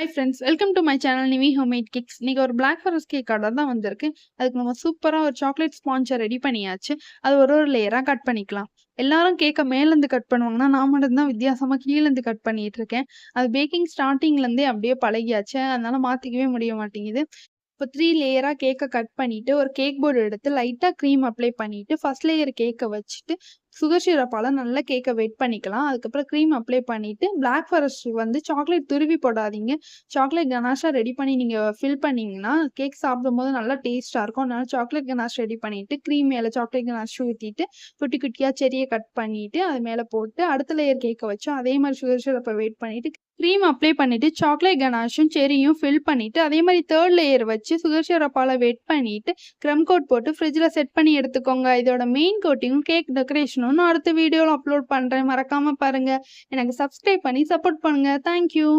Hi friends, welcome to my channel Nivi homemade cakes. இன்னைக்கு ஒரு black forest cake order தான் வந்திருக்கு. அதுக்கு நம்ம சூப்பராக ஒரு சாக்லேட் ஸ்பான்ச்சை ரெடி பண்ணியாச்சு. அது ஒரு லேயராக கட் பண்ணிக்கலாம். எல்லாரும் கேக்கை மேலேருந்து கட் பண்ணுவாங்கன்னா, நான் மட்டும்தான் வித்தியாசமாக கீழேருந்து கட் பண்ணிட்டு இருக்கேன். அது பேக்கிங் ஸ்டார்டிங்லேருந்தே அப்படியே பழகியாச்சு. அதனால மாற்றிக்கவே முடிய மாட்டேங்குது. இப்போ 3 லேயராக கேக்கை கட் பண்ணிவிட்டு ஒரு கேக் போர்டு எடுத்து லைட்டாக க்ரீம் அப்ளை பண்ணிவிட்டு ஃபஸ்ட் லேயர் கேக்கை வச்சுட்டு சுகர் சிரப்பால் நல்லா கேக்கை வெட் பண்ணிக்கலாம். அதுக்கப்புறம் க்ரீம் அப்ளை பண்ணிவிட்டு பிளாக் ஃபாரஸ்ட் சாக்லேட் துருவி போடாதீங்க. சாக்லேட் கனாஷாக ரெடி பண்ணி நீங்கள் ஃபில் பண்ணிங்கன்னா கேக் சாப்பிடும்போது நல்லா டேஸ்ட்டாக இருக்கும். அதனால சாக்லேட் கனாஷ் ரெடி பண்ணிவிட்டு க்ரீம் மேலே சாக்லேட் கனாஷ் ஊற்றிட்டு குட்டி குட்டியாக செரியை கட் பண்ணிவிட்டு அது மேலே போட்டு அடுத்த லேயர் கேக்கை வச்சோம். அதே மாதிரி சுகர் சிரப்பை வெயிட் பண்ணிவிட்டு க்ரீம் அப்ளை பண்ணிவிட்டு சாக்லேட் கனாஷும் செரியும் ஃபில் பண்ணிவிட்டு அதே மாதிரி தேர்ட் லேயர் வச்சு சுகர் சிரப்பால் வெட் பண்ணிவிட்டு க்ரம் கோட் போட்டு ஃப்ரிட்ஜில் செட் பண்ணி எடுத்துக்கோங்க. இதோட மெயின் கோட்டிங்கும் கேக் டெக்கரேஷனும் நான் அடுத்த வீடியோவில் அப்லோட் பண்ணுறேன். மறக்காமல் பாருங்கள். எனக்கு சப்ஸ்கிரைப் பண்ணி சப்போர்ட் பண்ணுங்கள். தேங்க்யூ.